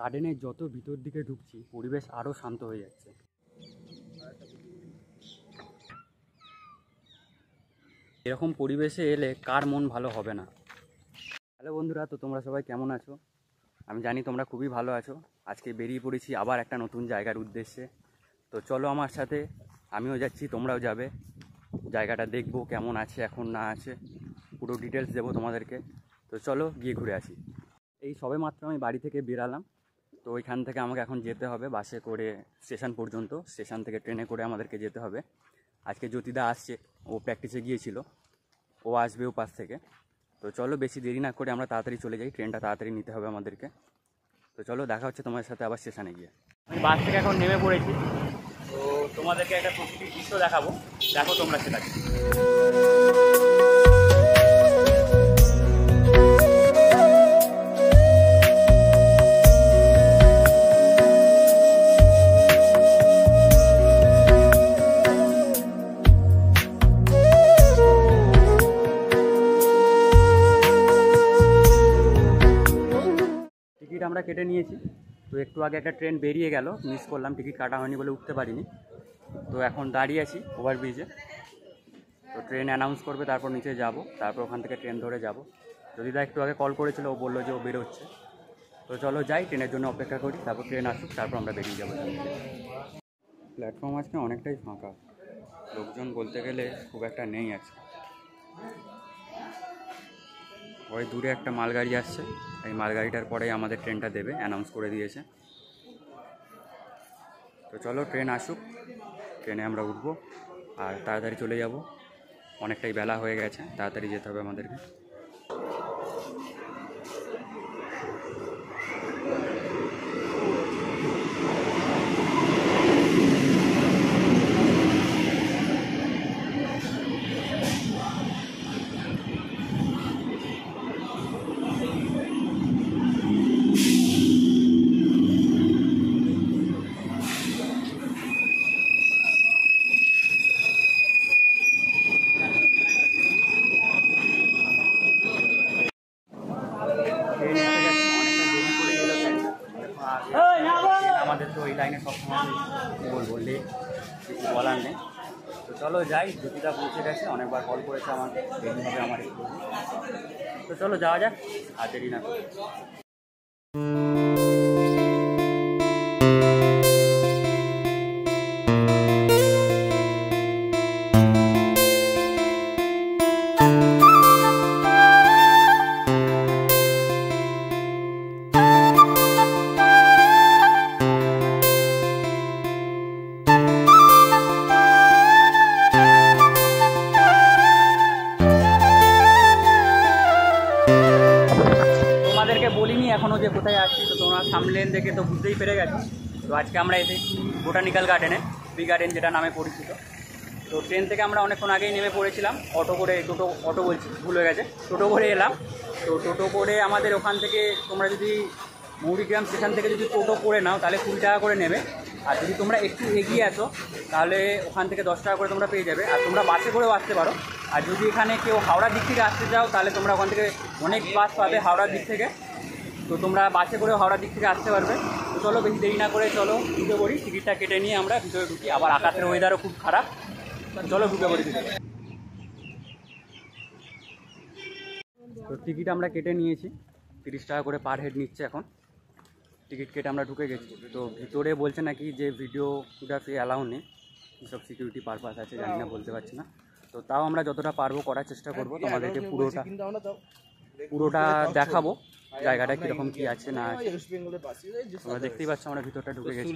গার্ডেনের যত ভিতর দিকে ঢুকছি পরিবেশ আরও শান্ত হয়ে যাচ্ছে। এরকম পরিবেশে এলে কার মন ভালো হবে না। হ্যালো বন্ধুরা, তো তোমরা সবাই কেমন আছো? আমি জানি তোমরা খুবই ভালো আছো। আজকে বেরিয়ে পড়েছি আবার একটা নতুন জায়গার উদ্দেশ্যে। তো চলো আমার সাথে, আমিও যাচ্ছি, তোমরাও যাবে। জায়গাটা দেখবো কেমন আছে এখন না আছে, পুরো ডিটেলস দেবো তোমাদেরকে। তো চলো গিয়ে ঘুরে আসি। এই সবে মাত্র আমি বাড়ি থেকে বেরালাম। তো ওইখান থেকে আমাকে এখন যেতে হবে বাসে করে স্টেশন পর্যন্ত। স্টেশন থেকে ট্রেনে করে আমাদেরকে যেতে হবে। আজকে জ্যোতিদা আসছে, ও প্র্যাকটিসে গিয়েছিল, ও আসবে ও পাশ থেকে। তো চলো বেশি দেরি না করে আমরা তাড়াতাড়ি চলে যাই, ট্রেনটা তাড়াতাড়ি নিতে হবে আমাদেরকে। তো চলো দেখা হচ্ছে তোমার সাথে আবার স্টেশনে গিয়ে। আমি বাস থেকে এখন নেমে পড়েছি। তো তোমাদেরকে একটা প্রকৃতির দৃশ্য দেখাবো, দেখো তোমরা সেটাকে। টিকিট আমরা কেটে নিয়েছি। তো একটু আগে একটা ট্রেন বেরিয়ে গেল, মিস করলাম, টিকিট কাটা হয়নি বলে উঠতে পারিনি। তো এখন দাঁড়িয়ে আছি ওভারব্রিজে। তো ট্রেন অ্যানাউন্স করবে, তারপর নিচে যাব, তারপর ওখান থেকে ট্রেন ধরে যাব। যদিদা একটু আগে কল করেছিল, ও বললো যে ও বেরোচ্ছে। তো চলো যাই, ট্রেনের জন্য অপেক্ষা করি, তারপর ট্রেন আসুক, তারপর আমরা বেরিয়ে যাবো। প্ল্যাটফর্ম আজকে অনেকটাই ফাঁকা, লোকজন বলতে গেলে খুব একটা নেই আজকে। ওই দূরে একটা মালগাড়ি আসছে, এই মালগাড়িটার পরেই আমাদের ট্রেনটা দেবে, অ্যানাউন্স করে দিয়েছে। তো চলো ট্রেন আসুক, ট্রেনে আমরা উঠবো আর তাড়াতাড়ি চলে যাব। অনেকটাই বেলা হয়ে গেছে, তাড়াতাড়ি যেতে হবে আমাদেরকে। আমাদের তো এই লাইনে সবসময় বললে কিছু বলার নেই। তো চলো যাই, জ্যোতিদা পৌঁছে গেছে, অনেকবার কল করেছে আমাকে, দেরি হবে আমার একটু। তো চলো যাওয়া যাক, আর দেরি না করে। বলিনি এখনও যে কোথায় আসছি, তো তোমরা সামনে দেখে তো বুঝতেই পেরে গেছো। তো আজকে আমরা এসেছি বোটানিক্যাল গার্ডেনে, বি গার্ডেন যেটা নামে পরিচিত। তো ট্রেন থেকে আমরা অনেকক্ষণ আগেই নেমে পড়েছিলাম, অটো করে, অটো বলছি, ভুল হয়ে গেছে, টোটো করে এলাম। তো টোটো করে আমাদের ওখান থেকে, তোমরা যদি মৌরিগ্রাম স্টেশন থেকে যদি টোটো করে নাও তাহলে 20 টাকা করে নেবে। আর যদি তোমরা একটু এগিয়ে আসো তাহলে ওখান থেকে 10 টাকা করে তোমরা পেয়ে যাবে। আর তোমরা বাসে করেও আসতে পারো। আর যদি এখানে কেউ হাওড়ার দিক থেকে আসতে চাও তাহলে তোমরা ওখান থেকে অনেক বাস পাবে হাওড়ার দিক থেকে। তো তোমরা বাসে করেও হাওড়ার দিক থেকে আসতে পারবে। তো চলো বেশি দেরি না করে চলো ঢুকে পড়ি, টিকিটটা কেটে নিয়ে আমরা ভিতরে ঢুকি। আবার আকাশের ওয়েদারও খুব খারাপ, চলো ঢুকে পড়ি ভিতরে। তো টিকিট আমরা কেটে নিয়েছি, 30 টাকা করে পার হেড নিচ্ছে এখন। টিকিট কেটে আমরা ঢুকে গেছি। তো ভিতরে বলছে নাকি যে ভিডিওগ্রাফি অ্যালাউ নেই, সব সিকিউরিটি পারপাস আছে, জানি না, বলতে পারছি না। তো তাও আমরা যতটা পারবো করার চেষ্টা করবো, তোমাদেরকে পুরোটা দেখাবো জায়গাটা কীরকম কী আছে না আছে। তোমরা দেখতেই পাচ্ছ আমরা ভিতরটা ঢুকে গেছি।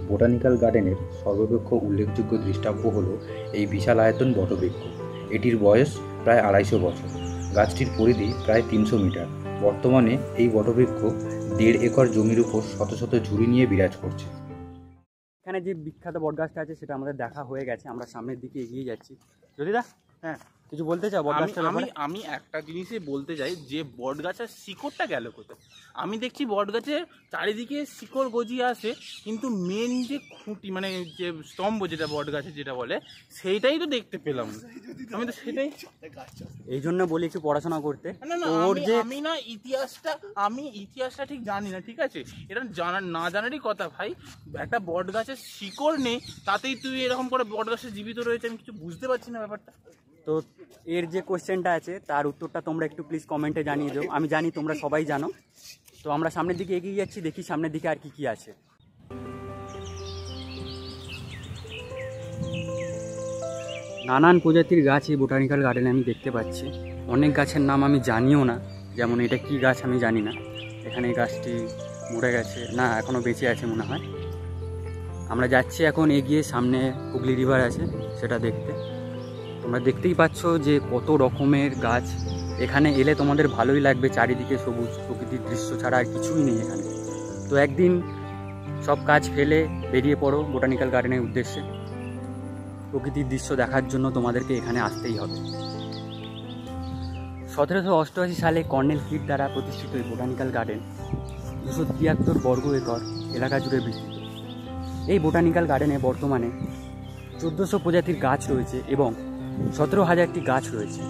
বোটানিক্যাল গার্ডেনের সর্বাপেক্ষা উল্লেখযোগ্য দৃষ্টান্ত হল এই বিশাল আয়তন বটবৃক্ষ। এটির বয়স প্রায় 250 বছর। গাছটির পরিধি প্রায় 300 মিটার। বর্তমানে এই বটবৃক্ষ 1.5 একর জমির উপর শত শত ঝুড়ি নিয়ে বিরাজ করছে। এখানে যে বিখ্যাত বটগাছটা আছে সেটা আমাদের দেখা হয়ে গেছে, আমরা সামনের দিকে এগিয়ে যাচ্ছি। যদি দা হ্যাঁ, কিছু বলতে চাও বটগাছটার আমি ব্যাপারে? আমি একটা জিনিসই বলতে চাই যে বট গাছের শিকড়টা গেল কোথায়। আমি দেখছি বট গাছের চারিদিকে শিকড় গজিয়ে আসে, কিন্তু মেন যে খুঁটি মানে যে স্তম্ভ যেটা বট গাছের যেটা বলে সেইটাই তো দেখতে পেলাম না। আমি তো সেটাই এই জন্য বলি একটু পড়াশোনা করতে। না না ওর যে আমি না আমি ইতিহাসটা ঠিক জানি না, ঠিক আছে, এটা না জানারই কথা ভাই। একটা বট গাছের শিকড় নেই তাতেই তুই এরকম করে বট গাছের জীবিত রয়েছে, আমি কিছু বুঝতে পারছি না ব্যাপারটা। তো এর যে কোশ্চেনটা আছে তার উত্তরটা তোমরা একটু প্লিজ কমেন্টে জানিয়ে দাও। আমি জানি তোমরা সবাই জানো। তো আমরা সামনের দিকে এগিয়ে যাচ্ছি, দেখি সামনের দিকে আর কি কি আছে। নানান প্রজাতির গাছ এই বোটানিক্যাল গার্ডেনে আমি দেখতে পাচ্ছি। অনেক গাছের নাম আমি জানিও না, যেমন এটা কি গাছ আমি জানি না। এখানে এই গাছটি মরে গেছে, না এখনও বেঁচে আছে মনে হয়। আমরা যাচ্ছি এখন এগিয়ে, সামনে হুগলি রিভার আছে সেটা দেখতে। তোমরা দেখতেই পাচ্ছ যে কত রকমের গাছ। এখানে এলে তোমাদের ভালোই লাগবে, চারিদিকে সবুজ প্রকৃতির দৃশ্য ছাড়া আর কিছুই নেই এখানে। তো একদিন সব কাজ ফেলে বেরিয়ে পড়ো বোটানিক্যাল গার্ডেনের উদ্দেশ্যে। প্রকৃতির দৃশ্য দেখার জন্য তোমাদেরকে এখানে আসতেই হবে। 1788 সালে কর্নেল কিট দ্বারা প্রতিষ্ঠিত এই বোটানিক্যাল গার্ডেন 273 বর্গ একর এলাকা জুড়ে বিস্তৃত। এই বোটানিক্যাল গার্ডেনে বর্তমানে 1400 প্রজাতির গাছ রয়েছে এবং 17,000টি গাছ রয়েছে।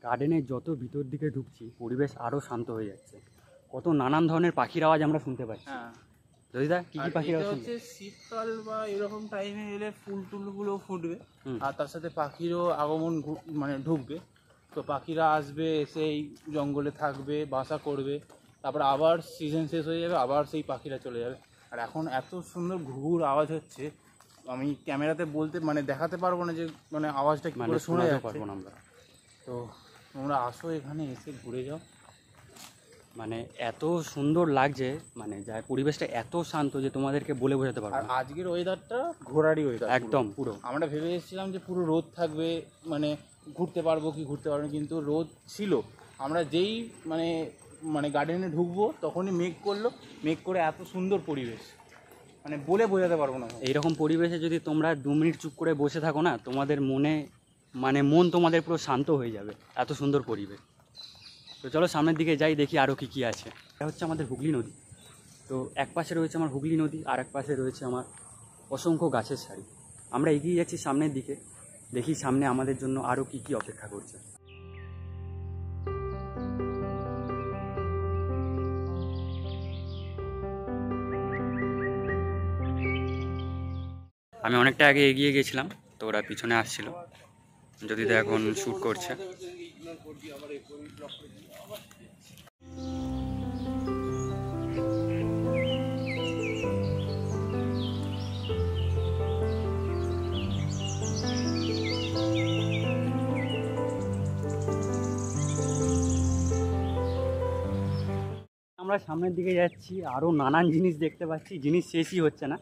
গার্ডেনের যত ভিতর দিকে ঢুকছি পরিবেশ আরও শান্ত হয়ে যাচ্ছে। কত নানান ধরনের পাখির আওয়াজ আমরা শুনতে পাচ্ছি। হ্যাঁ, যদিদা কি কি পাখির আওয়াজ হচ্ছে শীতকাল বা এরকম টাইমে এলে ফুল টুলগুলো ফুটবে, আর তার সাথে পাখিরও আগমন মানে ঢুকবে। তো পাখিরা আসবে, এসে এই জঙ্গলে থাকবে, বাসা করবে, তারপর আবার সিজন শেষ হয়ে যাবে, আবার সেই পাখিরা চলে যাবে। আর এখন এত সুন্দর ঘুঘুর আওয়াজ হচ্ছে, আমি ক্যামেরাতে বলতে মানে দেখাতে পারবো না যে মানে আওয়াজটা কি করে শোনা যাচ্ছে। পারবো না আমরা। তো তোমরা আসো, এখানে এসে ঘুরে যাও। মানে এত সুন্দর লাগছে, মানে যা পরিবেশটা এত শান্ত যে তোমাদেরকে বলে বোঝাতে পারবো আর না। আজকের ওয়েদারটা ঘোরারই ওয়েদার একদম পুরো। আমরা ভেবে এসেছিলাম যে পুরো রোদ থাকবে, মানে ঘুরতে পারবো কি ঘুরতে পারবো না, কিন্তু রোদ ছিল। আমরা যেই মানে মানে গার্ডেনে ঢুকবো তখনই মেঘ করলো, মেঘ করে এত সুন্দর পরিবেশ মানে বলে বোঝাতে পারবো না। এইরকম পরিবেশে যদি তোমরা 2 মিনিট চুপ করে বসে থাকো না, তোমাদের মনে মানে মন তোমাদের পুরো শান্ত হয়ে যাবে, এত সুন্দর পরিবেশ। তো চলো সামনের দিকে যাই, দেখি আরও কী কী আছে। এটা হচ্ছে আমাদের হুগলি নদী। তো এক পাশে রয়েছে আমার হুগলি নদী, আর এক পাশে রয়েছে আমার অসংখ্য গাছের সারি। আমরা এগিয়ে যাচ্ছি সামনের দিকে, দেখি সামনে আমাদের জন্য আরও কী কী অপেক্ষা করছে। আমি অনেকটা আগে এগিয়ে গেছিলাম, তো ওরা পিছনে আসছিল। যদি তো এখন শ্যুট করছে। আমরা সামনের দিকে যাচ্ছি, আরও নানান জিনিস দেখতে পাচ্ছি, জিনিস শেষই হচ্ছে না।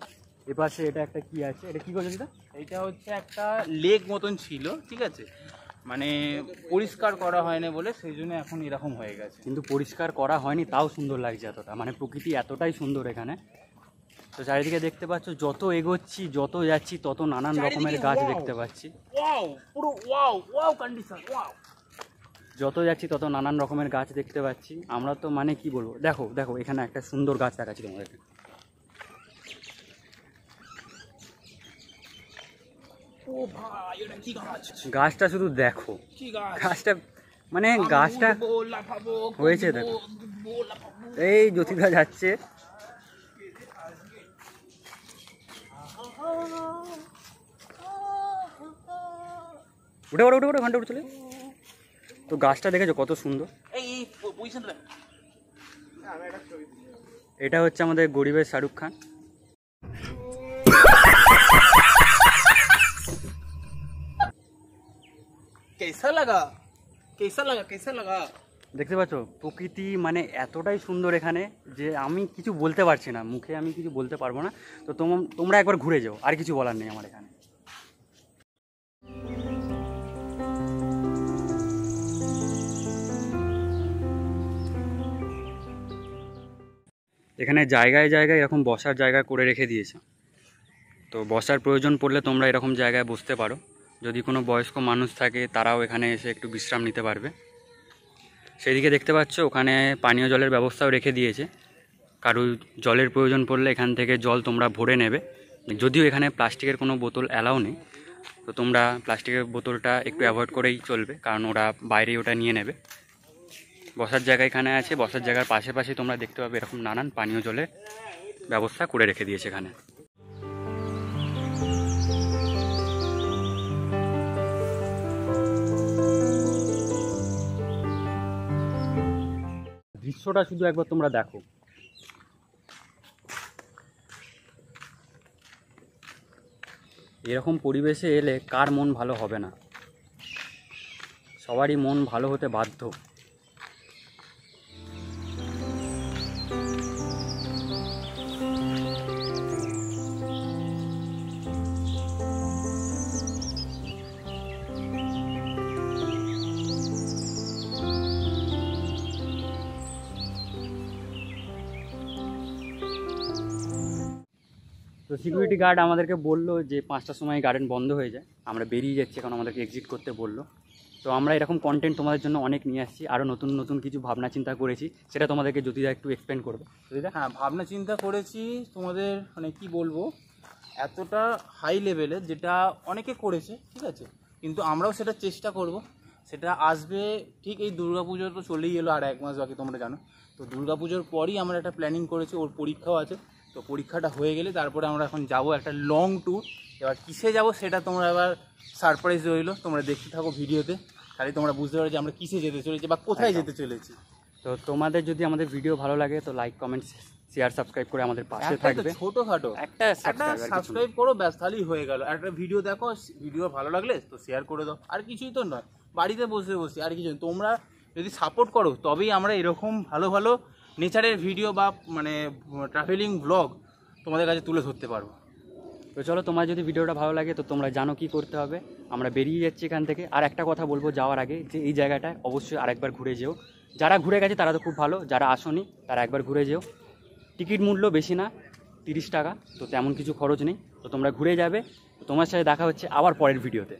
এপাশে এটা একটা কি আছে, এটা কি করছে? এটা হচ্ছে একটা লেক মতন ছিল, ঠিক আছে, মানে পরিষ্কার করা হয়নি বলে সেই জন্য এখন এরকম হয়ে গেছে। কিন্তু পরিষ্কার করা হয়নি, তাও সুন্দর লাগছে এতটা, মানে প্রকৃতি এতটাই সুন্দর এখানে। তো চারিদিকে দেখতে পাচ্ছ, যত এগোচ্ছি যত যাচ্ছি তত নানান রকমের গাছ দেখতে পাচ্ছি। ওয়াও, পুরো ওয়াও ওয়াও কন্ডিশন, ওয়াও। যত যাচ্ছি তত নানান রকমের গাছ দেখতে পাচ্ছি। আমরা তো মানে কি বলবো, দেখো দেখো এখানে একটা সুন্দর গাছ দেখাচ্ছি তোমাদেরকে। ও ভাই, এটা কি গাছ? গাছটা শুধু দেখো, কি গাছ? গাছটা মানে গাছটা হয়েছে দেখো। এই জ্যোতিদা যাচ্ছে, উঠে পড়ো উঠে পড়ো, ঘন্টা উঠে চলে। তো গাছটা দেখেছো কত সুন্দর। এটা হচ্ছে আমাদের গরিবের শাহরুখ খান। कैसा लगा? कैसा लगा দেখতে পাচ্ছ প্রকৃতি মানে এতটাই সুন্দর এখানে যে আমি কিছু বলতে পারছি না, মুখে আমি কিছু বলতে পারবো না। তো তোমরা একবার ঘুরে যাও, আর কিছু বলার নেই আমার এখানে। এখানে জায়গায় জায়গায় এরকম বসার জায়গা করে রেখে দিয়েছে। তো বসার প্রয়োজন পড়লে তোমরা এরকম জায়গায় বসতে পারো। যদি কোনো বয়স্ক মানুষ থাকে তারাও এখানে এসে একটু বিশ্রাম নিতে পারবে। সেদিকে দেখতে পাচ্ছ ওখানে পানীয় জলের ব্যবস্থাও রেখে দিয়েছে। কারো জলের প্রয়োজন পড়লে এখান থেকে জল তোমরা ভরে নেবে। যদিও এখানে প্লাস্টিকের কোনো বোতল অ্যালাউ নেই, তো তোমরা প্লাস্টিকের বোতলটা একটু অ্যাভয়েড করেই চলবে, কারণ ওরা বাইরেই ওটা নিয়ে নেবে। বসার জায়গা এখানে আছে, বসার জায়গার পাশে তোমরা দেখতে পাবে এরকম নানান পানীয় জলের ব্যবস্থা করে রেখে দিয়েছে এখানে। দৃশ্যটা শুধু একবার তোমরা দেখো। এরকম পরিবেশে এলে কার মন ভালো হবে না? সবারই মন ভালো হতে বাধ্য। তো সিকিউরিটি গার্ড আমাদেরকে বললো যে 5টার সময় গার্ডেন বন্ধ হয়ে যায়, আমরা বেরিয়ে যাচ্ছি, কারণ আমাদেরকে এক্সিট করতে বললো। তো আমরা এরকম কন্টেন্ট তোমাদের জন্য অনেক নিয়ে আসছি, আরও নতুন নতুন কিছু ভাবনা চিন্তা করেছি, সেটা তোমাদেরকে জ্যোতিদা একটু এক্সপ্লেন করবে। জ্যোতিদা? হ্যাঁ, ভাবনা চিন্তা করেছি তোমাদের, মানে কি বলবো, এতটা হাই লেভেলে যেটা অনেকে করেছে, ঠিক আছে, কিন্তু আমরাও সেটা চেষ্টা করব। সেটা আসবে ঠিক এই দুর্গাপুজো তো চলেই এলো, আর 1 মাস বাকি তোমরা জানো। তো দুর্গাপুজোর পরই আমরা একটা প্ল্যানিং করেছি, ওর পরীক্ষাও আছে। তো পরীক্ষাটা হয়ে গেলে তারপরে আমরা এখন যাব একটা লং ট্যুর। এবার কিসে যাব সেটা তোমরা এবার সারপ্রাইজ রইলো, তোমরা দেখতে থাকো ভিডিওতে, খালি তোমরা বুঝতে পারো যে আমরা কিসে যেতে চলেছি বা কোথায় যেতে চলেছি। তো তোমাদের যদি আমাদের ভিডিও ভালো লাগে তো লাইক, কমেন্ট, শেয়ার, সাবস্ক্রাইব করে আমাদের পাশে থাকবে। ছোটোখাটো একটা সাবস্ক্রাইব করো, ব্যাস, তাহলেই হয়ে গেল। একটা ভিডিও দেখো, ভিডিও ভালো লাগলে তো শেয়ার করে দাও, আর কিছুই তো নয়। বাড়িতে বসে বসে আর কিছু, তোমরা যদি সাপোর্ট করো তবেই আমরা এরকম ভালো ভালো নেচারের ভিডিও বা মানে ট্রাভেলিং ব্লগ তোমাদের কাছে তুলে ধরতে পারবো। তো চলো, তোমার যদি ভিডিওটা ভালো লাগে তো তোমরা জানো কি করতে হবে। আমরা বেরিয়ে যাচ্ছি এখান থেকে। আর একটা কথা বলবো যাওয়ার আগে, যে এই জায়গাটায় অবশ্যই আরেকবার ঘুরে যেও। যারা ঘুরে গেছে তারা তো খুব ভালো, যারা আসোনি তারা একবার ঘুরে যেও। টিকিট মূল্য বেশি না, 30 টাকা, তো তেমন কিছু খরচ নেই। তো তোমরা ঘুরে যাবে। তো তোমার সাথে দেখা হচ্ছে আবার পরের ভিডিওতে।